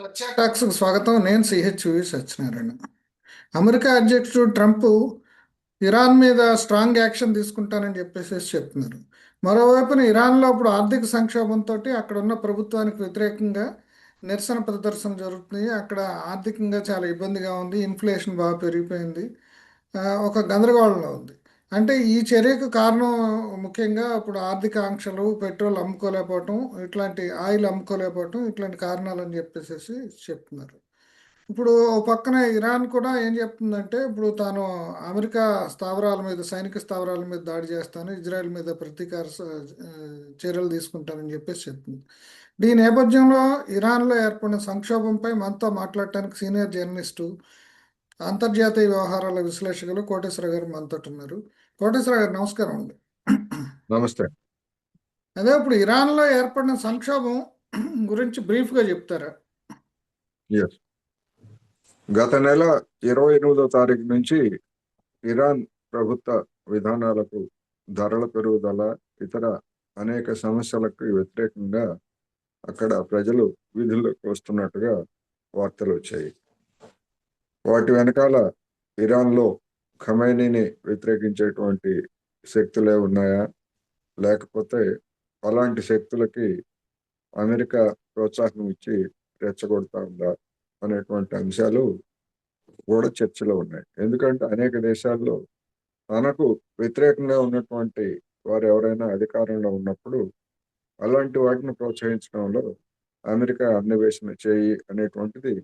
సత్య టాక్స్కు స్వాగతం. నేను CHV Satyanarayana. America అధ్యక్షుడు ట్రంప్ ఇరాన్ మీద స్ట్రాంగ్ యాక్షన్ తీసుకుంటానని చెప్తున్నారు. మరోవైపున ఇరాన్లో ఇప్పుడు ఆర్థిక సంక్షోభంతో అక్కడ ఉన్న ప్రభుత్వానికి వ్యతిరేకంగా నిరసన ప్రదర్శన జరుగుతున్నాయి. అక్కడ ఆర్థికంగా చాలా ఇబ్బందిగా ఉంది. ఇన్ఫ్లేషన్ బాగా పెరిగిపోయింది. ఒక గందరగోళంలో ఉంది. అంటే ఈ చర్యకు కారణం ముఖ్యంగా ఇప్పుడు ఆర్థిక ఆంక్షలు, పెట్రోల్ అమ్ముకోలేకపోవటం, ఇట్లాంటి ఆయిల్ అమ్ముకోలేకపోవటం, ఇట్లాంటి కారణాలని చెప్పేసి చెప్తున్నారు. ఇప్పుడు ఓ పక్కన ఇరాన్ కూడా ఏం చెప్తుందంటే ఇప్పుడు తాను అమెరికా స్థావరాల మీద, సైనిక స్థావరాల మీద దాడి చేస్తాను, ఇజ్రాయెల్ మీద ప్రతీకార చర్యలు తీసుకుంటానని చెప్తుంది. ఈ నేపథ్యంలో ఇరాన్లో ఏర్పడిన సంక్షోభంపై మనతో మాట్లాడటానికి సీనియర్ జర్నలిస్టు, అంతర్జాతీయ వ్యవహారాల విశ్లేషకులు కోటేశ్వర గారు మనతో ఉన్నారు. కోటేశ్వర గారు నమస్కారం అండి. నమస్తే. అదే ఇప్పుడు ఇరాన్లో ఏర్పడిన సంక్షోభం గురించి బ్రీఫ్గా చెప్తారా? గత నెల 28వ తారీఖు నుంచి ఇరాన్ ప్రభుత్వ విధానాలకు, ధరల పెరుగుదల, ఇతర అనేక సమస్యలకు వ్యతిరేకంగా అక్కడ ప్రజలు వీధుల్లోకి వస్తున్నట్టుగా వార్తలు వచ్చాయి. వాటి వెనకాల ఇరాన్లో ఖమైనీని వ్యతిరేకించేటువంటి శక్తులే ఉన్నాయా, లేకపోతే అలాంటి శక్తులకి అమెరికా ప్రోత్సాహం ఇచ్చి రెచ్చగొడతా ఉందా అనేటువంటి అంశాలు కూడా చర్చలో ఉన్నాయి. ఎందుకంటే అనేక దేశాల్లో తనకు వ్యతిరేకంగా ఉన్నటువంటి వారు ఎవరైనా అధికారంలో ఉన్నప్పుడు అలాంటి వాటిని ప్రోత్సహించడంలో అమెరికా అన్వేషణ చేయి అనేటువంటిది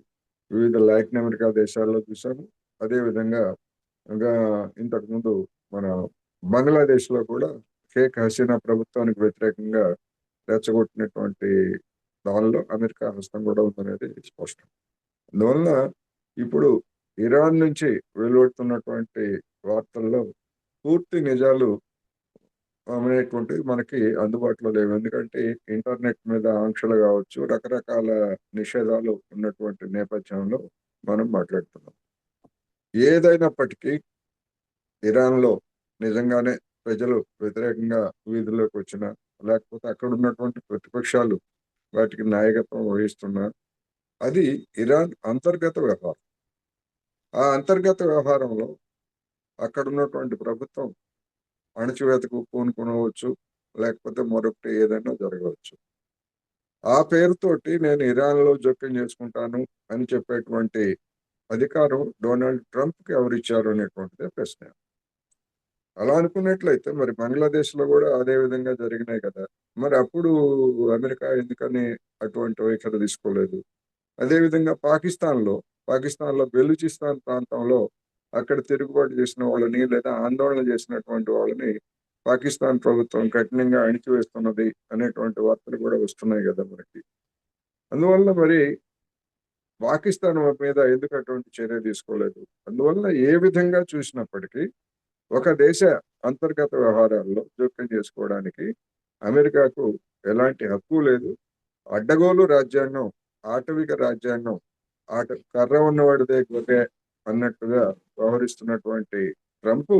వివిధ లాటిన్ అమెరికా దేశాల్లో చూసాము. అదేవిధంగా ఇంకా ఇంతకుముందు మన బంగ్లాదేశ్లో కూడా షేక్ హసీనా ప్రభుత్వానికి వ్యతిరేకంగా రెచ్చగొట్టినటువంటి దానిలో అమెరికా హస్తం కూడా ఉందనేది స్పష్టం. అందువలన ఇప్పుడు ఇరాన్ నుంచి వెలువడుతున్నటువంటి వార్తల్లో పూర్తి నిజాలు అనేటువంటివి మనకి అందుబాటులో లేవు. ఎందుకంటే ఇంటర్నెట్ మీద ఆంక్షలు కావచ్చు, రకరకాల నిషేధాలు ఉన్నటువంటి నేపథ్యంలో మనం మాట్లాడుతున్నాం. ఏదైనప్పటికీ ఇరాన్లో నిజంగానే ప్రజలు వ్యతిరేకంగా వీధుల్లోకి వచ్చిన, లేకపోతే అక్కడ ఉన్నటువంటి ప్రతిపక్షాలు వాటికి నాయకత్వం వహిస్తున్నా, అది ఇరాన్ అంతర్గత వ్యవహారం. ఆ అంతర్గత వ్యవహారంలో అక్కడ ఉన్నటువంటి ప్రభుత్వం అణచివేతకు పూనుకొనవచ్చు, లేకపోతే మరొకటి ఏదైనా జరగవచ్చు. ఆ పేరుతోటి నేను ఇరాన్లో జోక్యం చేసుకుంటాను అని చెప్పేటువంటి అధికారం డొనాల్డ్ ట్రంప్కి ఎవరిచ్చారు అనేటువంటిదే ప్రశ్న. అలా అనుకున్నట్లయితే మరి బంగ్లాదేశ్లో కూడా అదే విధంగా జరిగినాయి కదా. మరి అప్పుడు అమెరికా ఎందుకని అటువంటి వైఖరి తీసుకోలేదు? అదేవిధంగా పాకిస్తాన్లో బెలూచిస్తాన్ ప్రాంతంలో అక్కడ తిరుగుబాటు చేసిన వాళ్ళని, లేదా ఆందోళన చేసినటువంటి వాళ్ళని పాకిస్తాన్ ప్రభుత్వం కఠినంగా అణిచివేస్తున్నది అనేటువంటి వార్తలు కూడా వస్తున్నాయి కదా మనకి. అందువల్ల మరి పాకిస్తాన్ మీద ఎందుకు అటువంటి చర్య తీసుకోలేదు? అందువల్ల ఏ విధంగా చూసినప్పటికీ ఒక దేశ అంతర్గత వ్యవహారాల్లో జోక్యం చేసుకోవడానికి అమెరికాకు ఎలాంటి హక్కు లేదు. అడ్డగోలు రాజ్యాంగం, ఆటవిక రాజ్యాంగం, కర్ర ఉన్నవాడిదే గొర్రె అన్నట్టుగా వ్యవహరిస్తున్నటువంటి ట్రంప్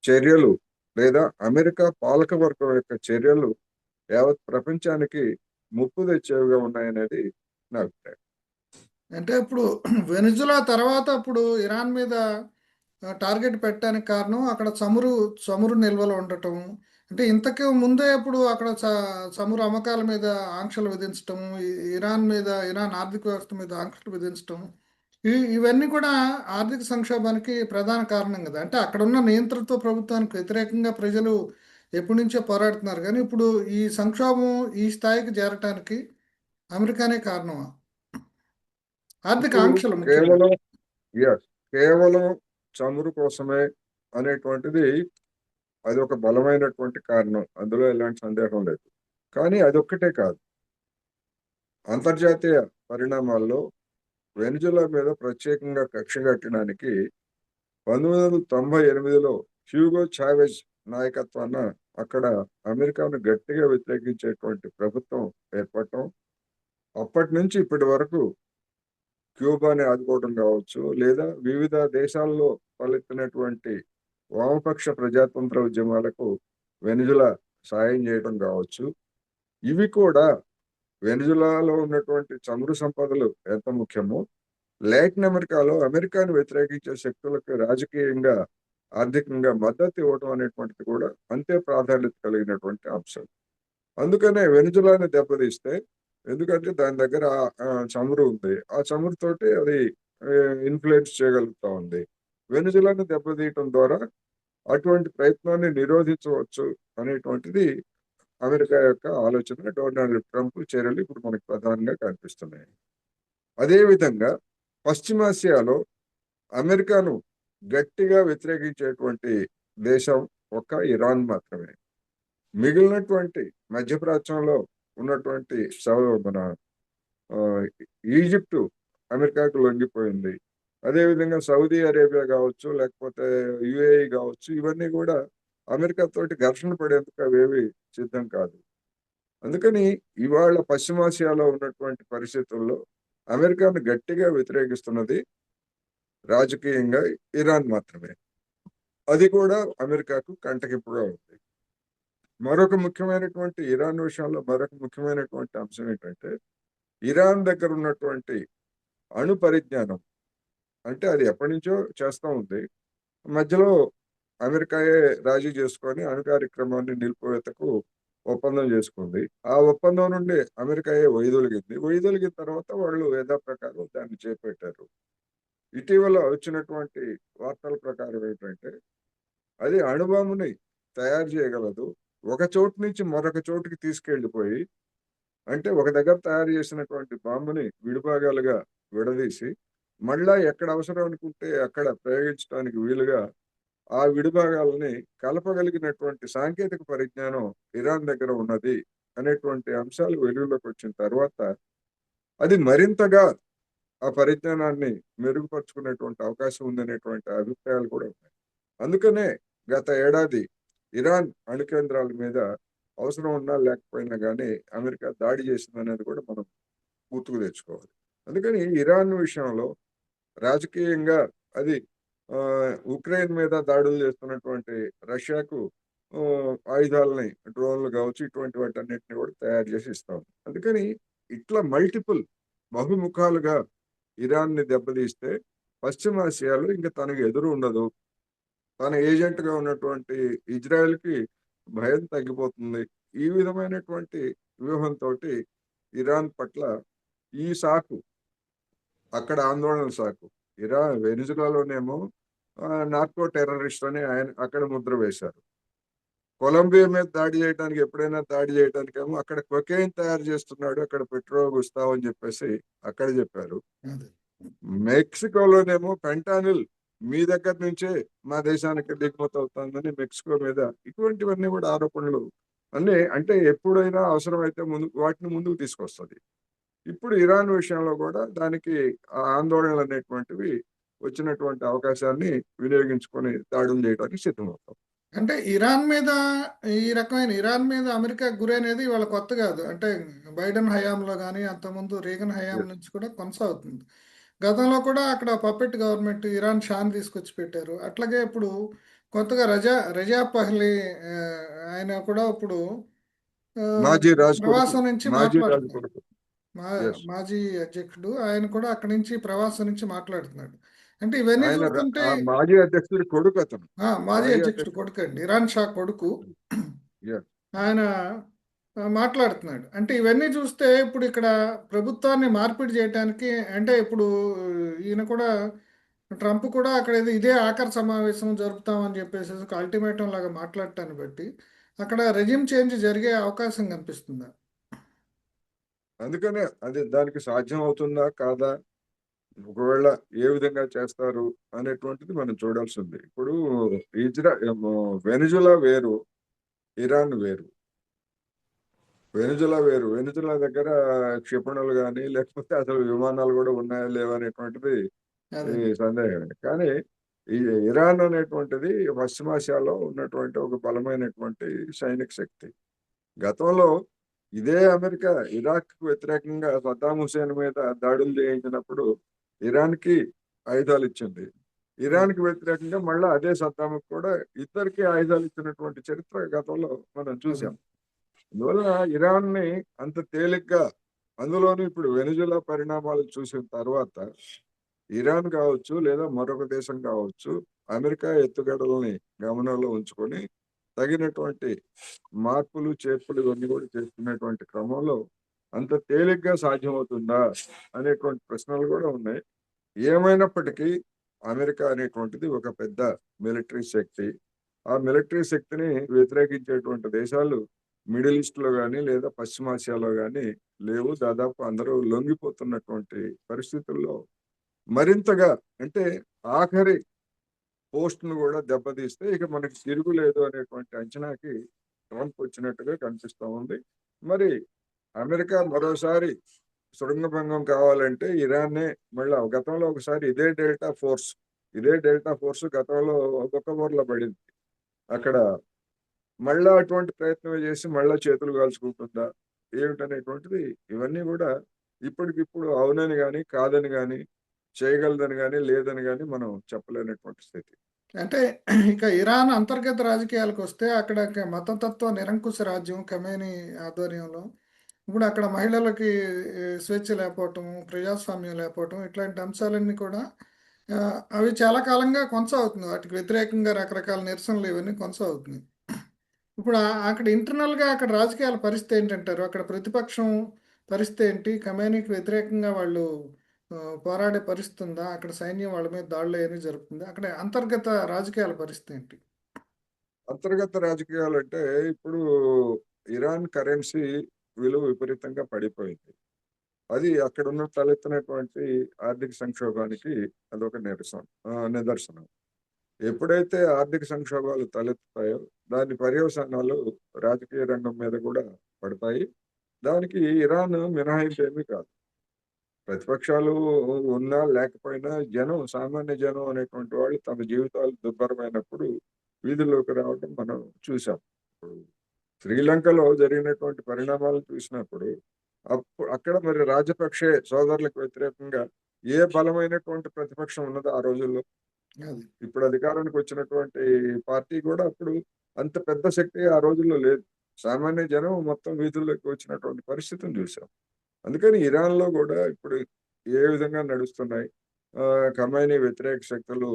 చర్యలు, లేదా అమెరికా పాలకవర్గం యొక్క చర్యలు యావత్ ప్రపంచానికి ముప్పు తెచ్చేవిగా ఉన్నాయనేది నా అభిప్రాయం. అంటే ఇప్పుడు వెనిజులా తర్వాత ఇప్పుడు ఇరాన్ మీద టార్గెట్ పెట్టడానికి కారణం అక్కడ చమురు నిల్వలు ఉండటం. అంటే ఇంతకు ముందే ఇప్పుడు అక్కడ చమురు అమ్మకాల మీద ఆంక్షలు విధించటం, ఇరాన్ ఆర్థిక వ్యవస్థ మీద ఆంక్షలు విధించటం, ఇవన్నీ కూడా ఆర్థిక సంక్షోభానికి ప్రధాన కారణం కదా. అంటే అక్కడ ఉన్న నియంతృత్వ ప్రభుత్వానికి వ్యతిరేకంగా ప్రజలు ఎప్పటి నుంచో పోరాడుతున్నారు, కానీ ఇప్పుడు ఈ సంక్షోభం ఈ స్థాయికి చేరటానికి అమెరికానే కారణమా? ఆర్థిక ఆంక్షలు ముఖ్యంగా. కేవలం చమురు కోసమే అనేటువంటిది అది ఒక బలమైనటువంటి కారణం, అందులో ఎలాంటి సందేహం లేదు. కానీ అదొక్కటే కాదు. అంతర్జాతీయ పరిణామాల్లో వెనిజులా మీద ప్రత్యేకంగా కక్ష కట్టడానికి 1998లో హ్యూగో చావెజ్ నాయకత్వాన అక్కడ అమెరికాను గట్టిగా వ్యతిరేకించేటువంటి ప్రభుత్వం ఏర్పడటం, అప్పటి నుంచి ఇప్పటి వరకు క్యూబాని ఆదుకోవడం కావచ్చు, లేదా వివిధ దేశాల్లో తలెత్తినటువంటి వామపక్ష ప్రజాతంత్ర ఉద్యమాలకు వెనిజులా సాయం చేయడం కావచ్చు, ఇవి కూడా వెనిజులాలో ఉన్నటువంటి చమురు సంపదలు ఎంత ముఖ్యమో, లాటిన్ అమెరికాలో అమెరికాను వ్యతిరేకించే శక్తులకు రాజకీయంగా, ఆర్థికంగా మద్దతు ఇవ్వడం అనేటువంటిది కూడా అంతే ప్రాధాన్యత కలిగినటువంటి అంశం. అందుకనే వెనిజులాని దెబ్బతీస్తే, ఎందుకంటే దాని దగ్గర చమురు ఉంది, ఆ చమురుతోటి అది ఇన్ఫ్లుయెన్స్ చేయగలుగుతా ఉంది. వెనిజులాని దెబ్బతీయటం ద్వారా అటువంటి ప్రయత్నాన్ని నిరోధించవచ్చు అనేటువంటిది అమెరికా యొక్క ఆలోచన. డొనాల్డ్ ట్రంప్ చర్యలు ఇప్పుడు మనకు ప్రధానంగా కనిపిస్తున్నాయి. అదేవిధంగా పశ్చిమాసియాలో అమెరికాను గట్టిగా వ్యతిరేకించేటువంటి దేశం ఒక్క ఇరాన్ మాత్రమే. మిగిలినటువంటి మధ్యప్రాచ్యంలో ఉన్నటువంటి మన ఈజిప్టు అమెరికాకు లొంగిపోయింది. అదేవిధంగా సౌదీ అరేబియా కావచ్చు, లేకపోతే యుఏఈ కావచ్చు, ఇవన్నీ కూడా అమెరికా తోటి ఘర్షణ పడేందుకు అవేవి సిద్ధం కాదు. అందుకని ఇవాళ పశ్చిమాసియాలో ఉన్నటువంటి పరిస్థితుల్లో అమెరికాను గట్టిగా వ్యతిరేకిస్తున్నది రాజకీయంగా ఇరాన్ మాత్రమే. అది కూడా అమెరికాకు కంటకింపుగా ఉంది. మరొక ముఖ్యమైనటువంటి ఇరాన్ విషయంలో మరొక ముఖ్యమైనటువంటి అంశం ఏంటంటే, ఇరాన్ దగ్గర ఉన్నటువంటి అణు పరిజ్ఞానం, అంటే అది ఎప్పటి నుంచో చేస్తూ ఉంది. మధ్యలో అమెరికాయే రాజీ చేసుకొని అణు కార్యక్రమాన్ని నిలిపివేతకు ఒప్పందం చేసుకుంది. ఆ ఒప్పందం నుండి అమెరికాయే వైదొలిగింది. వైదొలిగిన తర్వాత వాళ్ళు యథాప్రకారం దాన్ని చేపట్టారు. ఇటీవల వచ్చినటువంటి వార్తల ప్రకారం ఏంటంటే, అది అణుబాంబుని తయారు చేయగలదు. ఒక చోటు నుంచి మరొక చోటుకి తీసుకెళ్లిపోయి, అంటే ఒక దగ్గర తయారు చేసినటువంటి బాంబుని విడిభాగాలుగా విడదీసి, మళ్ళా ఎక్కడ అవసరం అనుకుంటే అక్కడ ప్రయోగించడానికి వీలుగా ఆ విడిభాగాలని కలపగలిగినటువంటి సాంకేతిక పరిజ్ఞానం ఇరాన్ దగ్గర ఉన్నది అనేటువంటి అంశాలు వెలుగులోకి వచ్చిన తర్వాత, అది మరింతగా ఆ పరిజ్ఞానాన్ని మెరుగుపరుచుకునేటువంటి అవకాశం ఉందనేటువంటి అభిప్రాయాలు కూడా ఉన్నాయి. అందుకనే గత ఏడాది ఇరాన్ అణు కేంద్రాల మీద అవసరం ఉన్నా లేకపోయినా కానీ అమెరికా దాడి చేసిందనేది కూడా మనం గుర్తుకు తెచ్చుకోవాలి. అందుకని ఇరాన్ విషయంలో రాజకీయంగా అది ఉక్రెయిన్ మీద దాడులు చేస్తున్నటువంటి రష్యాకు ఆయుధాలని, డ్రోన్లు కావచ్చు, ఇటువంటి వాటన్నిటిని కూడా తయారు చేసి ఇస్తాం. అందుకని ఇట్లా మల్టిపుల్ బహుముఖాలుగా ఇరాన్ని దెబ్బతీస్తే పశ్చిమాసియాలో ఇంకా తనకు ఎదురు ఉండదు. తన ఏజెంట్గా ఉన్నటువంటి ఇజ్రాయెల్కి భయం తగ్గిపోతుంది. ఈ విధమైనటువంటి వ్యూహంతో ఇరాన్ పట్ల ఈ సాకు, అక్కడ ఆందోళన సాకు, వెనిజులాలోనేమో నార్కో టెర్రరిస్ట్ అని ఆయన అక్కడ ముద్ర వేశారు. కొలంబియా మీద దాడి చేయడానికి, ఎప్పుడైనా దాడి చేయడానికేమో అక్కడ కొకైన్ తయారు చేస్తున్నాడు, అక్కడ పెట్రోల్ గుస్తావు అని చెప్పేసి అక్కడ చెప్పారు. మెక్సికోలోనేమో ఫెంటానిల్ మీ దగ్గర నుంచే మా దేశానికి దిగుమతి అవుతుందని మెక్సికో మీద, ఇటువంటివన్నీ కూడా ఆరోపణలు అన్నీ. అంటే ఎప్పుడైనా అవసరమైతే వాటిని ముందుకు తీసుకొస్తుంది. ఇప్పుడు ఇరాన్ విషయంలో కూడా దానికి ఆందోళనలు అనేటువంటివి వచ్చినటువంటి అవకాశాన్ని వినియోగించుకొని దాడులు చేయడానికి సిద్ధమవుతాం. అంటే ఇరాన్ మీద అమెరికా గురైనది వాళ్ళ కొత్త కాదు. అంటే బైడెన్ హయాంలో కానీ అంతకుముందు రీగన్ హయాం నుంచి కూడా కొనసాగుతుంది. గతంలో కూడా అక్కడ పప్పెట్ గవర్నమెంట్ ఇరాన్ షాన్ తీసుకొచ్చి పెట్టారు. అట్లాగే ఇప్పుడు కొత్తగా రజా పహ్లీ ఆయన కూడా ఇప్పుడు మాజీ రాజు కొడుకు, ప్రవాసం నుంచి మాజీ రాజు మాట్లాడుతున్నారు. కొడుకు. మాజీ అధ్యక్షుడు ఆయన కూడా అక్కడి నుంచి ప్రవాసం నుంచి మాట్లాడుతున్నాడు. అంటే ఇవన్నీ ఆయన చూస్తుంటే ఆ మాజీ అధ్యక్షుడి కొడుకు అతను. మాజీ మాజీ అధ్యక్షుడు అధ్యక్షుడు. కొడుకు అండి, ఇరాన్ షా కొడుకు. Yes. ఆయన మాట్లాడుతున్నాడు. అంటే ఇవన్నీ చూస్తే ఇప్పుడు ఇక్కడ ప్రభుత్వాన్ని మార్పిడి చేయడానికి, అంటే ఇప్పుడు ఈయన కూడా ట్రంప్ కూడా అక్కడ ఇదే ఆఖరి సమావేశం జరుపుతామని చెప్పేసి ఒక అల్టిమేటం లాగా మాట్లాడటాన్ని బట్టి అక్కడ రెజిమ్ చేంజ్ జరిగే అవకాశం కనిపిస్తుందా? అందుకనే అది దానికి సాధ్యం అవుతుందా కాదా, ఒకవేళ ఏ విధంగా చేస్తారు అనేటువంటిది మనం చూడాల్సి ఉంది. ఇప్పుడు వెనిజులా వేరు, ఇరాన్ వేరు. వెనిజులా దగ్గర క్షిపణులు కానీ లేకపోతే అసలు విమానాలు కూడా ఉన్నాయా లేవా అనేటువంటిది సందేహమే. కానీ ఈ ఇరాన్ అనేటువంటిది పశ్చిమాసియాలో ఉన్నటువంటి ఒక బలమైనటువంటి సైనిక శక్తి. గతంలో ఇదే అమెరికా ఇరాక్ వ్యతిరేకంగా సద్దాం హుసేన్ మీద దాడులు చేయించినప్పుడు ఇరాన్కి ఆయుధాలు ఇచ్చింది. ఇరాన్కి వ్యతిరేకంగా మళ్ళీ అదే సద్దాంకి కూడా ఇద్దరికి ఆయుధాలు ఇచ్చినటువంటి చరిత్ర గతంలో మనం చూసాం. అందువల్ల ఇరాన్ని అంత తేలిగ్గా అందులోనూ ఇప్పుడు వెనిజులా పరిణామాలు చూసిన తర్వాత ఇరాన్ కావచ్చు లేదా మరొక దేశం కావచ్చు అమెరికా ఎత్తుగడలని గమనంలో ఉంచుకొని తగినటువంటి మార్పులు చేర్పులు ఇవన్నీ కూడా చేస్తున్నటువంటి క్రమంలో అంత తేలిగ్గా సాధ్యమవుతుందా అనేటువంటి ప్రశ్నలు కూడా ఉన్నాయి. ఏమైనప్పటికీ అమెరికా అనేటువంటిది ఒక పెద్ద మిలిటరీ శక్తి. ఆ మిలిటరీ శక్తిని వ్యతిరేకించేటువంటి దేశాలు మిడిల్ ఈస్ట్ లో కానీ లేదా పశ్చిమాసియాలో కానీ లేవు. దాదాపు అందరూ లొంగిపోతున్నటువంటి పరిస్థితుల్లో మరింతగా అంటే ఆఖరి పోస్ట్ ను కూడా దెబ్బతీస్తే ఇక మనకి తిరుగులేదు అనేటువంటి అంచనాకి ట్రంప్ వచ్చినట్టుగా కనిపిస్తా ఉంది. మరి అమెరికా మరోసారి సొరంగభంగం కావాలంటే ఇరాన్నే మళ్ళీ గతంలో ఒకసారి ఇదే డెల్టా ఫోర్స్ గతంలో ఒక్కొక్క ఊర్లో పడింది. అక్కడ మళ్ళా అటువంటి ప్రయత్నం చేసి మళ్ళా చేతులు కాల్చుకుంటుందా ఏమిటనేటువంటిది ఇవన్నీ కూడా ఇప్పటికిప్పుడు అవునని కానీ కాదని కానీ చేయగలదని కానీ లేదని కానీ మనం చెప్పలేనటువంటి స్థితి. అంటే ఇక ఇరాన్ అంతర్గత రాజకీయాలకు వస్తే అక్కడ మతతత్వ నిరంకుశ రాజ్యం ఖమేని ఆధ్వర్యంలో ఇప్పుడు అక్కడ మహిళలకి స్వేచ్ఛ లేకపోవటము, ప్రజాస్వామ్యం లేకపోవటం ఇట్లాంటి అంశాలన్నీ కూడా అవి చాలా కాలంగా కొనసాగుతుంది. వాటికి వ్యతిరేకంగా రకరకాల నిరసనలు ఇవన్నీ కొనసాగుతున్నాయి. ఇప్పుడు అక్కడ ఇంటర్నల్‌గా అక్కడ రాజకీయాల పరిస్థితి ఏంటంటారు? అక్కడ ప్రతిపక్షం పరిస్థితి ఏంటి? ఖమేనీకి వ్యతిరేకంగా వాళ్ళు పోరాడే పరిస్థితి ఉందా? అక్కడ సైన్యం వాళ్ళ మీద దాడులు అయన్నీ జరుపుతుందా? అక్కడ అంతర్గత రాజకీయాల పరిస్థితి ఏంటి? అంతర్గత రాజకీయాలు అంటే ఇప్పుడు ఇరాన్ కరెన్సీ విలువ విపరీతంగా పడిపోయింది. అది అక్కడ ఉన్న తలెత్తినటువంటి ఆర్థిక సంక్షోభానికి అదొక నిదర్శనం. ఎప్పుడైతే ఆర్థిక సంక్షోభాలు తలెత్తుతాయో దాని పర్యవసానాలు రాజకీయ రంగం మీద కూడా పడతాయి. దానికి ఇరాన్ మినహాయింపు ఏమీ కాదు. ప్రతిపక్షాలు ఉన్నా లేకపోయినా సామాన్య జనం అనేటువంటి వాళ్ళు తమ జీవితాలు దుర్భరమైనప్పుడు వీధుల్లోకి రావడం మనం చూసాం. ఇప్పుడు శ్రీలంకలో జరిగినటువంటి పరిణామాలను చూసినప్పుడు అక్కడ మరి రాజపక్షే సోదరులకు వ్యతిరేకంగా ఏ బలమైనటువంటి ప్రతిపక్షం ఉన్నదో ఆ రోజుల్లో. అది. ఇప్పుడు అధికారానికి వచ్చినటువంటి పార్టీ కూడా అప్పుడు అంత పెద్ద శక్తి ఆ రోజుల్లో లేదు. సామాన్య జనం మొత్తం వీధుల్లోకి వచ్చినటువంటి పరిస్థితిని చూసాం. అందుకని ఇరాన్లో కూడా ఇప్పుడు ఏ విధంగా నడుస్తున్నాయి, ఖమైనీ వ్యతిరేక శక్తులు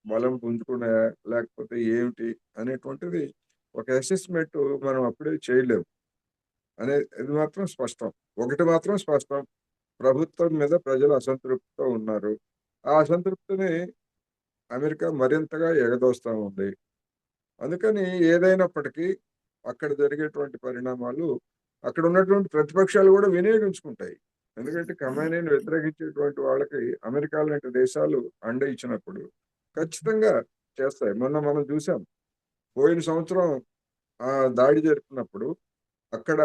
బలం పుంజుకున్నాయా లేకపోతే ఏమిటి అనేటువంటిది ఒక అసెస్మెంట్ మనం అప్పుడే చేయలేము ఇది మాత్రం స్పష్టం. ఒకటి మాత్రం స్పష్టం, ప్రభుత్వం మీద ప్రజలు అసంతృప్తితో ఉన్నారు. ఆ అసంతృప్తిని అమెరికా మరింతగా ఎగదోస్తా ఉంది. అందుకని ఏదైనప్పటికీ అక్కడ జరిగేటువంటి పరిణామాలు అక్కడ ఉన్నటువంటి ప్రతిపక్షాలు కూడా వినియోగించుకుంటాయి. ఎందుకంటే ఖమైనీని వ్యతిరేకించేటువంటి వాళ్ళకి అమెరికా లాంటి దేశాలు అండ ఇచ్చినప్పుడు ఖచ్చితంగా చేస్తాయి. మొన్న మనం చూసాం, పోయిన సంవత్సరం దాడి జరిపినప్పుడు అక్కడ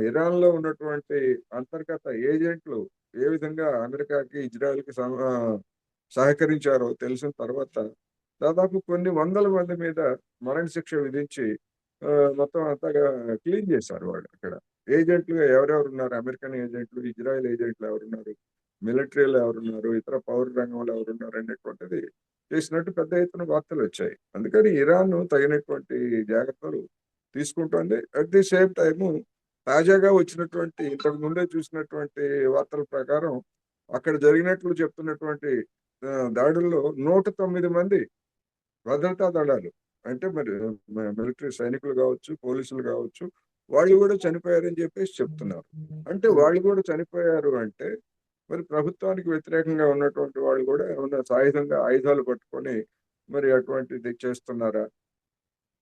ఇరాన్లో ఉన్నటువంటి అంతర్గత ఏజెంట్లు ఏ విధంగా అమెరికాకి ఇజ్రాయెల్కి సహకరించారో తెలిసిన తర్వాత దాదాపు కొన్ని వందల మంది మీద మరణశిక్ష విధించి మొత్తం అంతగా క్లీన్ చేశారు వాళ్ళు. అక్కడ ఏజెంట్లుగా ఎవరెవరు ఉన్నారు, అమెరికన్ ఏజెంట్లు, ఇజ్రాయెల్ ఏజెంట్లు ఎవరున్నారు, మిలిటరీలో ఎవరున్నారు, ఇతర పౌర రంగంలో ఎవరున్నారు అనేటువంటిది చేసినట్టు పెద్ద ఎత్తున వార్తలు వచ్చాయి. అందుకని ఇరాన్ తగినటువంటి జాగ్రత్తలు తీసుకుంటోంది. అట్ ది సేమ్ టైము తాజాగా వచ్చినటువంటి ఇంతకు ముందే చూసినటువంటి వార్తల ప్రకారం అక్కడ జరిగినట్లు చెప్తున్నటువంటి దాడుల్లో 109 మంది భద్రతా దళాలు అంటే మరి మిలిటరీ సైనికులు కావచ్చు, పోలీసులు కావచ్చు, వాళ్ళు కూడా చనిపోయారని చెప్పేసి చెప్తున్నారు. అంటే వాళ్ళు కూడా చనిపోయారు అంటే మరి ప్రభుత్వానికి వ్యతిరేకంగా ఉన్నటువంటి వాళ్ళు కూడా ఏమన్నా ఆయుధాలు పట్టుకొని మరి అటువంటిది చేస్తున్నారా?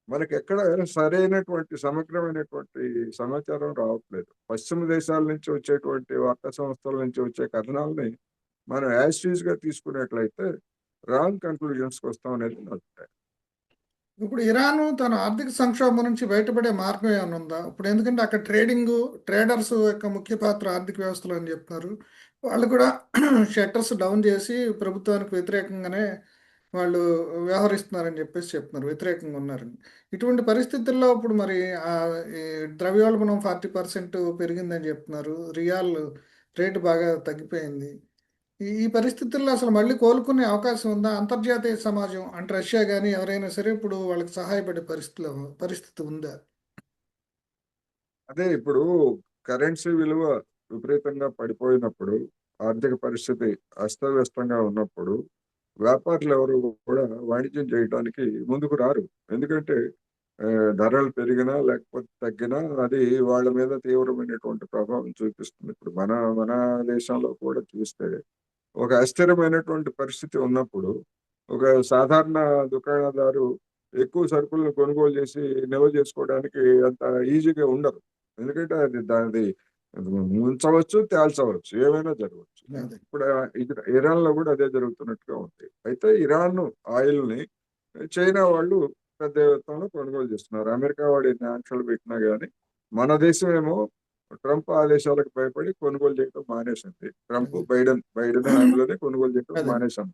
మనకి ఎక్కడ సరైనటువంటి సమగ్రమైనటువంటి సమాచారం రావట్లేదు. పశ్చిమ దేశాల నుంచి వచ్చేటువంటి వార్తా సంస్థల నుంచి వచ్చే కథనాలని మనం యాజ్ గా తీసుకున్నట్లయితే రాంగ్ కన్క్లూజన్స్కి వస్తాం అనేది నా అభిప్రాయం. ఇప్పుడు ఇరాన్ తన ఆర్థిక సంక్షోభం నుంచి బయటపడే మార్గం ఏమైనా ఉందా? ఇప్పుడు ఎందుకంటే అక్కడ ట్రేడర్స్ యొక్క ముఖ్య పాత్ర ఆర్థిక వ్యవస్థలో అని చెప్తున్నారు. వాళ్ళు కూడా షట్టర్స్ డౌన్ చేసి ప్రభుత్వానికి వ్యతిరేకంగానే వాళ్ళు వ్యవహరిస్తున్నారని చెప్పేసి చెప్తున్నారు, వ్యతిరేకంగా ఉన్నారని. ఇటువంటి పరిస్థితుల్లో ఇప్పుడు మరి ఈ ద్రవ్యోల్బణం 40% పెరిగిందని చెప్తున్నారు. రియాల్ రేటు బాగా తగ్గిపోయింది. ఈ పరిస్థితుల్లో అసలు మళ్ళీ కోలుకునే అవకాశం ఉందా? అంతర్జాతీయ సమాజం అంటే రష్యా కానీ ఎవరైనా సరే ఇప్పుడు వాళ్ళకి సహాయపడే పరిస్థితి ఉందా? అదే ఇప్పుడు కరెన్సీ విలువ విపరీతంగా పడిపోయినప్పుడు, ఆర్థిక పరిస్థితి అస్తవ్యస్తంగా ఉన్నప్పుడు వ్యాపారులు ఎవరు కూడా వాణిజ్యం చేయడానికి ముందుకు రారు. ఎందుకంటే ధరలు పెరిగినా లేకపోతే తగ్గినా అది వాళ్ళ మీద తీవ్రమైనటువంటి ప్రభావం చూపిస్తుంది. ఇప్పుడు మన మన దేశంలో కూడా చూస్తే ఒక అస్థిరమైనటువంటి పరిస్థితి ఉన్నప్పుడు ఒక సాధారణ దుకాణదారు ఎక్కువ సరుకులను కొనుగోలు చేసి నిల్వ చేసుకోవడానికి అంత ఈజీగా ఉండదు. ఎందుకంటే అది దానిది ఉంచవచ్చు, తేల్చవచ్చు, ఏమైనా జరగవచ్చు. అదే ఇప్పుడు ఇరాన్‌లో కూడా అదే జరుగుతున్నట్టుగా ఉంది. అయితే ఇరాన్ ఆయిల్‌ని చైనా వాళ్ళు పెద్ద ఎత్తున కొనుగోలు చేస్తున్నారు. అమెరికా వాడు ఎన్ని ఆంక్షలు పెట్టినా గాని, మన దేశం ఏమో ట్రంప్ ఆదేశాలకు భయపడి కొనుగోలు చేయడం మానేసింది. అదే బైడెన్ హయాంలోనే కొనుగోలు చేయడం అదే మానేసాం.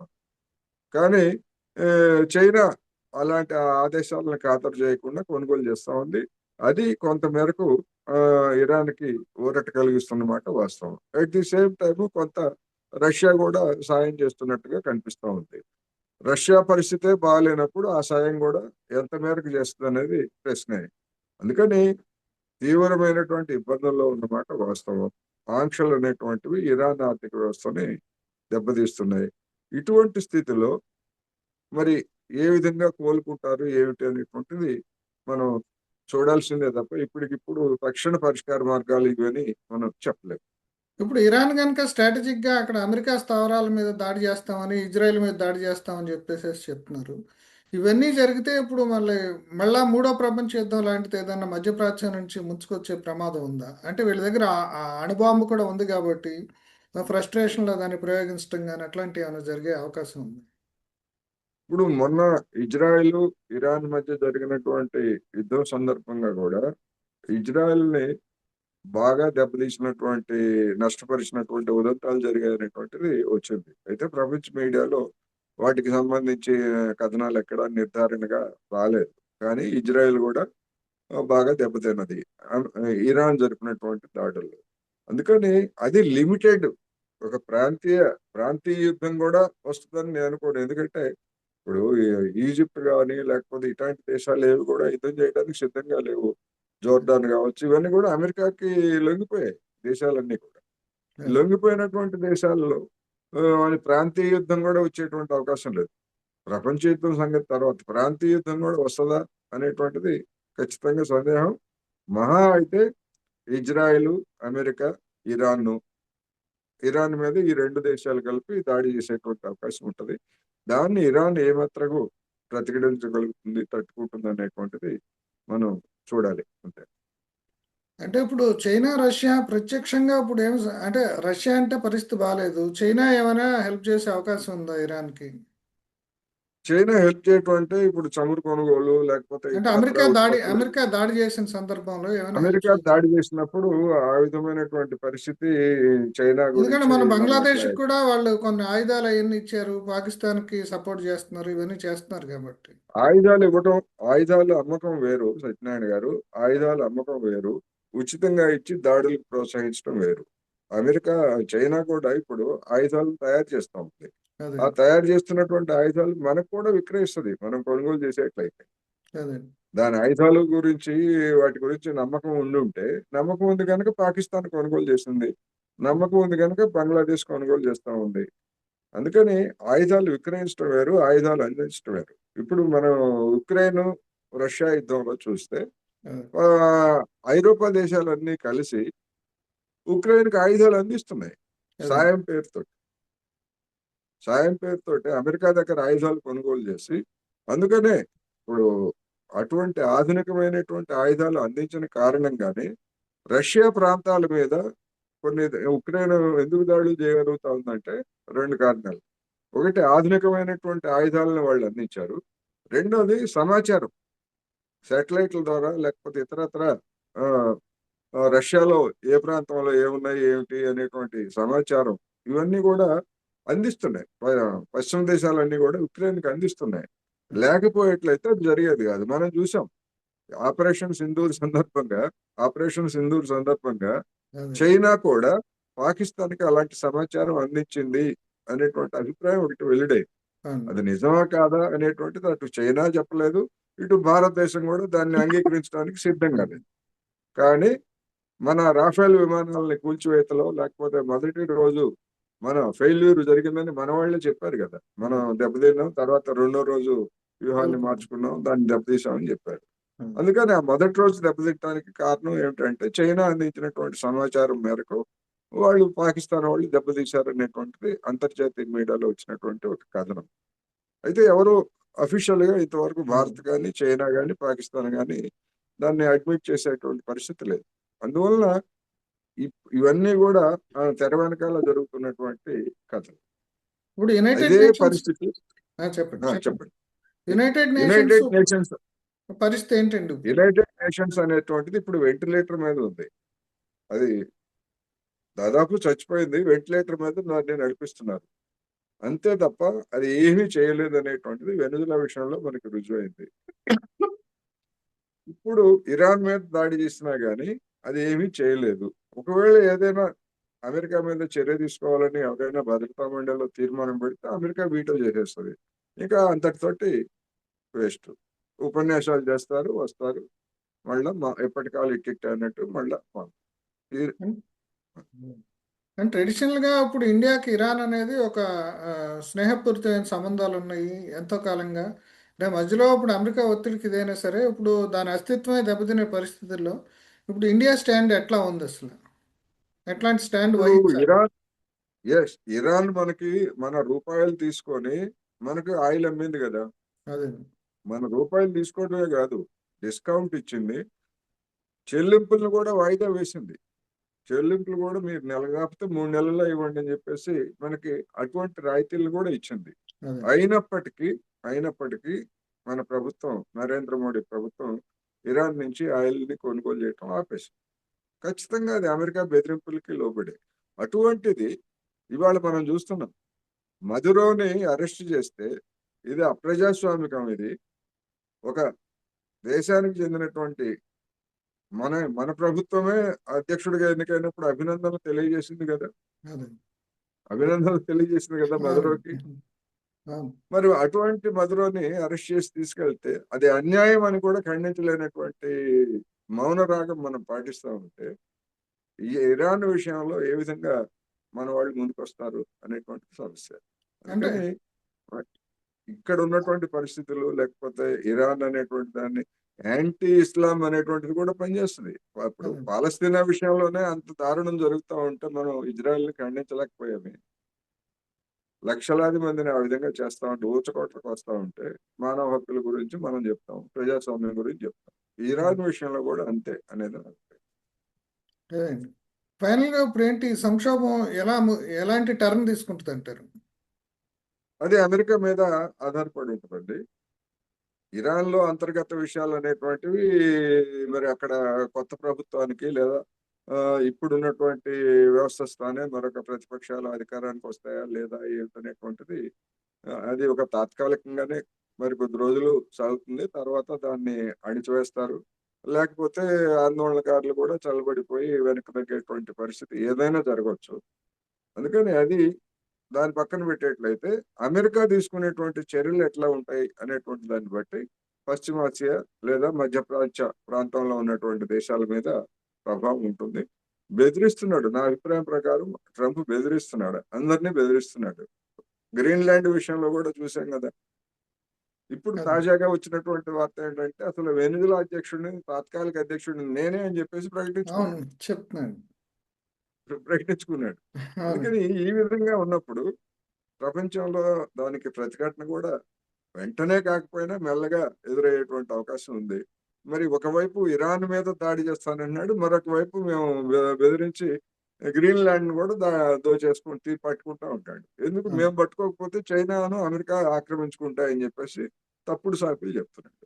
కానీ చైనా అలాంటి ఆదేశాలను ఖాతరు చేయకుండా కొనుగోలు చేస్తా ఉంది. అది కొంత మేరకు ఇరాన్‌కి ఊరట కలిగిస్తున్న మాట వాస్తవం. అట్ ది సేమ్ టైమ్ కొంత రష్యా కూడా సాయం చేస్తున్నట్టుగా కనిపిస్తా ఉంది. రష్యా పరిస్థితే బాగాలేనప్పుడు ఆ సాయం కూడా ఎంత మేరకు చేస్తుందనేది ప్రశ్నే. అందుకని తీవ్రమైనటువంటి ఇబ్బందుల్లో ఉన్నమాట వాస్తవం. ఆంక్షలు అనేటువంటివి ఇరాన్ ఆర్థిక వ్యవస్థని దెబ్బతీస్తున్నాయి. ఇటువంటి స్థితిలో మరి ఏ విధంగా కోలుకుంటారు ఏమిటి అనేటువంటిది మనం చూడాల్సిందే తప్ప ఇప్పటికిప్పుడు తక్షణ పరిష్కార మార్గాలు ఇవని మనం చెప్పలేం. ఇప్పుడు ఇరాన్ కనుక స్ట్రాటజిక్గా అక్కడ అమెరికా స్థావరాల మీద దాడి చేస్తామని, ఇజ్రాయెల్ మీద దాడి చేస్తామని చెప్పేసి చెప్తున్నారు. ఇవన్నీ జరిగితే ఇప్పుడు మళ్ళా మూడో ప్రపంచ యుద్ధం లాంటిది ఏదన్నా మధ్యప్రాచ్యం నుంచి ముంచుకొచ్చే ప్రమాదం ఉందా? అంటే వీళ్ళ దగ్గర ఆ అణుబాంబు కూడా ఉంది కాబట్టి ఫ్రస్ట్రేషన్లో దాన్ని ప్రయోగించడం కానీ అట్లాంటివి ఏమైనా జరిగే అవకాశం ఉంది. ఇప్పుడు మొన్న ఇజ్రాయెల్ ఇరాన్ మధ్య జరిగినటువంటి యుద్ధం సందర్భంగా కూడా ఇజ్రాయెల్ని బాగా దెబ్బతీసినటువంటి నష్టపరిచినటువంటి ఉదంతాలు జరిగాయనేటువంటిది వచ్చింది. అయితే ప్రపంచ మీడియాలో వాటికి సంబంధించి కథనాలు ఎక్కడ నిర్ధారణగా రాలేదు. కానీ ఇజ్రాయెల్ కూడా బాగా దెబ్బతిన్నది ఇరాన్ జరిపినటువంటి దాడుల్లో. అందుకని అది లిమిటెడ్ ఒక ప్రాంతీయ యుద్ధం కూడా వస్తుందని నేను అనుకోను. ఎందుకంటే ఇప్పుడు ఈజిప్ట్ కానీ లేకపోతే ఇట్లాంటి దేశాలు ఏవి కూడా యుద్ధం చేయడానికి సిద్ధంగా లేవు. జోర్డాన్ కావచ్చు, ఇవన్నీ కూడా అమెరికాకి లొంగిపోయాయి దేశాలన్నీ కూడా. అదే. లొంగిపోయినటువంటి దేశాల్లో వాళ్ళ ప్రాంతీయ యుద్ధం కూడా వచ్చేటువంటి అవకాశం లేదు. ప్రపంచ యుద్ధం సంగతి తర్వాత ప్రాంతీయ యుద్ధం కూడా వస్తుందా అనేటువంటిది ఖచ్చితంగా సందేహం. మహా అయితే ఇజ్రాయెల్, అమెరికా, ఇరాన్ ఇరాన్ మీద ఈ రెండు దేశాలు కలిపి దాడి చేసేటువంటి అవకాశం ఉంటది. దాన్ని ఇరాన్ ఏమాత్రము ప్రతిఘటించగలుగుతుంది, తట్టుకుంటుంది అనేటువంటిది మనం చూడాలి అంతే. అంటే ఇప్పుడు చైనా, రష్యా ప్రత్యక్షంగా ఇప్పుడు అంటే రష్యా అంటే పరిస్థితి బాగాలేదు. చైనా ఏమైనా హెల్ప్ చేసే అవకాశం ఉందా ఇరాన్కి? చైనా హెల్ప్ చేయటం అంటే ఇప్పుడు చమురు కొనుగోలు లేకపోతే అంటే ఇతరత్రా ఉత్పత్తులు. అమెరికా దాడి చేసిన సందర్భంలో ఏమైనా హెల్ప్ అమెరికా చేయొచ్చు? దాడి చేసినప్పుడు ఆ విధమైనటువంటి పరిస్థితి చైనా ఎందుకంటే గురించి మన మనం బంగ్లాదేశ్కి అట్లా కూడా వాళ్ళు కొన్ని ఆయుధాలు అవన్నీ ఇచ్చారు. పాకిస్తాన్కి సపోర్ట్ చేస్తున్నారు. ఇవన్నీ చేస్తున్నారు కాబట్టి. ఆయుధాలు ఇవ్వటం, ఆయుధాలు అమ్మకం వేరు సత్యనారాయణ గారు. ఆయుధాలు అమ్మకం వేరు. ఉచితంగా ఇచ్చి దాడులకు ప్రోత్సహించడం వేరు. అమెరికా, చైనా కూడా ఇప్పుడు ఆయుధాలను తయారు చేస్తా ఉంది. అదే ఆ తయారు చేస్తున్నటువంటి ఆయుధాలు మనకు కూడా విక్రయిస్తది మనం కొనుగోలు చేసేట్లయితే. అదే దాని ఆయుధాల గురించి వాటి గురించి నమ్మకం ఉండుంటే, నమ్మకం ఉంది కనుక పాకిస్తాన్ కొనుగోలు చేసింది. నమ్మకం ఉంది కనుక బంగ్లాదేశ్ కొనుగోలు చేస్తా ఉంది. అందుకని ఆయుధాలు విక్రయించడం వేరు, ఆయుధాలు అందించడం వేరు. ఇప్పుడు మనం ఉక్రెయిన్, రష్యా యుద్ధంలో చూస్తే అదే ఐరోపా దేశాలన్నీ కలిసి ఉక్రెయిన్‌కి ఆయుధాలు అందిస్తున్నాయి. అదే సాయం పేరుతో. సాయం పేరుతోటి అమెరికా దగ్గర ఆయుధాలు కొనుగోలు చేసి, అందుకనే ఇప్పుడు అటువంటి ఆధునికమైనటువంటి ఆయుధాలు అందించిన కారణంగానే రష్యా ప్రాంతాల మీద కొన్ని ఉక్రెయిన్ ఎందుకు దాడులు చేయగలుగుతా ఉందంటే 2 కారణాలు. ఒకటి ఆధునికమైనటువంటి ఆయుధాలను వాళ్ళు అందించారు. రెండోది సమాచారం. శాటిలైట్‌ల ద్వారా లేకపోతే ఇతరత్ర ఆహ్, రష్యాలో ఏ ప్రాంతంలో ఏమున్నాయి, ఏమిటి అనేటువంటి సమాచారం ఇవన్నీ కూడా అందిస్తున్నాయి. పశ్చిమ దేశాలన్నీ కూడా ఉక్రెయిన్‌కి అందిస్తున్నాయి. లేకపోయేట్లయితే అది జరిగేది కాదు. మనం చూసాం. ఆపరేషన్ సింధూర్ సందర్భంగా ఆపరేషన్ సింధూర్ సందర్భంగా అదే చైనా కూడా పాకిస్తాన్‌కి అలాంటి సమాచారం అందించింది అనేటువంటి అభిప్రాయం ఒకటి వెల్లడైంది. అవును. అది నిజమా కాదా అనేటువంటిది అటు చైనా చెప్పలేదు. ఇటు భారతదేశం కూడా దాన్ని అంగీకరించడానికి సిద్ధంగా అదే లేదు. కానీ మన రాఫేల్ విమానాలని కూల్చివేతలో లేకపోతే మొదటి రోజు మన ఫెయిల్యూర్ జరిగిందని మన వాళ్ళే చెప్పారు కదా. మనం దెబ్బతిన్నాం, తర్వాత రెండో రోజు వ్యూహాన్ని మార్చుకున్నాం, దాన్ని దెబ్బతీసామని చెప్పారు. అందుకని ఆ మొదటి రోజు దెబ్బతిట్టడానికి కారణం ఏమిటంటే చైనా అందించినటువంటి సమాచారం మేరకు వాళ్ళు పాకిస్తాన్ వాళ్ళు దెబ్బతీశారు అనేటువంటిది అంతర్జాతీయ మీడియాలో వచ్చినటువంటి ఒక కథనం. అయితే ఎవరు అఫీషియల్ గా ఇంతవరకు భారత్ కానీ చైనా కానీ పాకిస్తాన్ కానీ దాన్ని అడ్మిట్ చేసేటువంటి పరిస్థితి లేదు. అందువలన ఇవన్నీ కూడా తెర వెనకాల జరుగుతున్నటువంటి కథలు. ఇప్పుడు యునైటెడ్ అదే నేషన్స్ పరిస్థితి. చెప్పండి చెప్పండి. చెప్పండి. యునైటెడ్ నేషన్స్ యునైటెడ్ నేషన్స్ పరిస్థితి ఏంటండి? యునైటెడ్ నేషన్స్ అనేటువంటిది ఇప్పుడు వెంటిలేటర్ మీద ఉంది. అది దాదాపు చచ్చిపోయింది, వెంటిలేటర్ మీద దాన్ని నడిపిస్తున్నారు. అంతే తప్ప అది ఏమీ చేయలేదు అనేటువంటిది వెనుజులా విషయంలో మనకి రుజువైంది. ఇప్పుడు ఇరాన్ మీద దాడి చేసినా గానీ అది ఏమీ చేయలేదు. ఒకవేళ ఏదైనా అమెరికా మీద చర్య తీసుకోవాలని ఎవరైనా భద్రతా మండలిలో తీర్మానం పెడితే అమెరికా వీటో చేసేస్తుంది. ఇంకా అంతటితోటి వేస్ట్. ఉపన్యాసాలు చేస్తారు, వస్తారు, మళ్ళా ఎప్పటికాలు ఇట్టిట్టు అన్నట్టు మళ్ళా అండ్ ట్రెడిషనల్గా ఇప్పుడు ఇండియాకి ఇరాన్ అనేది ఒక స్నేహపూరితమైన సంబంధాలు ఉన్నాయి ఎంతో కాలంగా. అంటే మధ్యలో ఇప్పుడు అమెరికా ఒత్తిడికి ఇదైనా సరే ఇప్పుడు దాని అస్తిత్వమే దెబ్బతినే పరిస్థితుల్లో ఇప్పుడు ఇండియా స్టాండ్ ఎట్లా ఉంది అసలు? ఎట్లాంటి స్టాండ్ ఇప్పుడు వహించాలి? ఇరాన్ మనకి మన రూపాయలు తీసుకొని మనకు ఆయిల్ అమ్మింది కదా. అదే మన రూపాయలు తీసుకోవడమే కాదు, డిస్కౌంట్ ఇచ్చింది, చెల్లింపులను కూడా వాయిదా వేసింది. చెల్లింపులు కూడా మీరు నెల కాకపోతే 3 నెలల్లో ఇవ్వండి అని చెప్పేసి మనకి అటువంటి రాయితీలు కూడా ఇచ్చింది. అదే అయినప్పటికీ మన ప్రభుత్వం, నరేంద్ర మోడీ ప్రభుత్వం ఇరాన్ నుంచి ఆయిల్ ని కొనుగోలు చేయటం ఆపేసింది. ఖచ్చితంగా అది అమెరికా బెదిరింపులకి లోబడే. అటువంటిది ఇవాళ మనం చూస్తున్నాం. మధురోని అరెస్ట్ చేస్తే ఇది అప్రజాస్వామికం. ఇది ఒక దేశానికి చెందినటువంటి మన ప్రభుత్వమే అధ్యక్షుడిగా ఎన్నికైనప్పుడు అభినందనలు తెలియజేసింది కదా. అదే మధురోకి. అవును. మరి అటువంటి మధురోని అరెస్ట్ చేసి తీసుకెళ్తే అది అన్యాయం అని కూడా ఖండించలేనటువంటి మౌన రాగం మనం పాటిస్తా ఉంటే ఈ ఇరాన్ విషయంలో ఏ విధంగా మన వాళ్ళు ముందుకు వస్తారు అనేటువంటి సమస్య. అంటే అందుకని ఇక్కడ ఉన్నటువంటి పరిస్థితులు, లేకపోతే ఇరాన్ అనేటువంటి దాన్ని యాంటీ ఇస్లాం అనేటువంటిది కూడా పనిచేస్తుంది. ఇప్పుడు పాలస్తీనా విషయంలోనే అంత దారుణం జరుగుతూ ఉంటే మనం ఇజ్రాయెల్ ని ఖండించలేకపోయామే. లక్షలాది మందిని ఆ విధంగా చేస్తా ఉంటే, ఊచకోట్లకు వస్తా ఉంటే మానవ హక్కుల గురించి మనం చెప్తాం, ప్రజాస్వామ్యం గురించి చెప్తాం. ఇరాన్ విషయంలో కూడా అంతే అనేది నా అభిప్రాయం. ఫైనల్గా ఇప్పుడు ఏంటి సంక్షోభం ఎలాంటి టర్న్ తీసుకుంటుంది అంటారు? అది అమెరికా మీద ఆధారపడి ఉంటుందండి. ఇరాన్ లో అంతర్గత విషయాలు అనేటువంటివి మరి అక్కడ కొత్త ప్రభుత్వానికి లేదా ఇప్పుడున్నటువంటి వ్యవస్థ మరొక ప్రతిపక్షాలు అధికారానికి వస్తాయా లేదా ఏంటనేటువంటిది అది ఒక తాత్కాలికంగానే మరి కొద్ది రోజులు సాగుతుంది. తర్వాత దాన్ని అణిచివేస్తారు. లేకపోతే ఆందోళనకారులు కూడా చల్లబడిపోయి వెనక్కి తగ్గేటువంటి పరిస్థితి ఏదైనా జరగవచ్చు. అందుకని అది దాని పక్కన పెట్టేట్లయితే అమెరికా తీసుకునేటువంటి చర్యలు ఎట్లా ఉంటాయి అనేటువంటి దాన్ని బట్టి పశ్చిమాసియా లేదా మధ్యప్రాచ్య ప్రాంతంలో ఉన్నటువంటి దేశాల మీద ప్రభావం ఉంటుంది. బెదిరిస్తున్నాడు. నా అభిప్రాయం ప్రకారం ట్రంప్ బెదిరిస్తున్నాడు, అందరినీ బెదిరిస్తున్నాడు. గ్రీన్లాండ్ విషయంలో కూడా చూసాం కదా. ఇప్పుడు తాజాగా వచ్చినటువంటి వార్త ఏంటంటే అసలు వెనుజులా అధ్యక్షుడిని, తాత్కాలిక అధ్యక్షుడిని నేనే అని చెప్పేసి ప్రకటించుకున్నాడు. అందుకని ఈ విధంగా ఉన్నప్పుడు ప్రపంచంలో దానికి ప్రతిఘటన కూడా వెంటనే కాకపోయినా మెల్లగా ఎదురయ్యేటువంటి అవకాశం ఉంది. మరి ఒకవైపు ఇరాన్ మీద దాడి చేస్తానన్నాడు, మరొక వైపు మేము బెదిరించి గ్రీన్లాండ్ కూడా దోచేసుకుని పట్టుకుంటా ఉంటాడు. ఎందుకు మేము పట్టుకోకపోతే చైనాను అమెరికా ఆక్రమించుకుంటాయని చెప్పేసి తప్పుడు సాకులు చెప్తున్నాడు.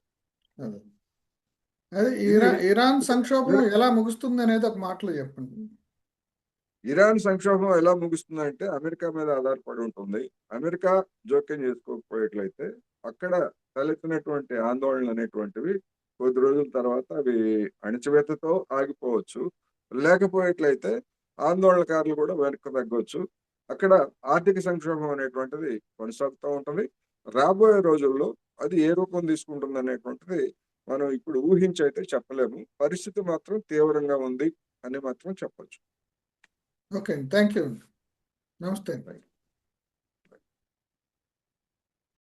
ఇరాన్ సంక్షోభం ఎలా ముగుస్తుంది అనేది ఒక మాటలో చెప్పండి. ఇరాన్ సంక్షోభం ఎలా ముగుస్తుందంటే అమెరికా మీద ఆధారపడి ఉంటుంది. అమెరికా జోక్యం చేసుకోకపోయేట్లయితే అక్కడ తలెత్తినటువంటి ఆందోళనలు అనేటువంటివి కొద్ది రోజుల తర్వాత అవి అణచివేతతో ఆగిపోవచ్చు. లేకపోయేట్లయితే ఆందోళనకారులు కూడా వెనక్కి తగ్గవచ్చు. అక్కడ ఆర్థిక సంక్షోభం అనేటువంటిది కొనసాగుతూ ఉంటుంది. రాబోయే రోజుల్లో అది ఏ రూపం తీసుకుంటుంది అనేటువంటిది మనం ఇప్పుడు ఊహించైతే చెప్పలేము. పరిస్థితి మాత్రం తీవ్రంగా ఉంది అని మాత్రం చెప్పొచ్చు. Okay, thank you. నమస్తే.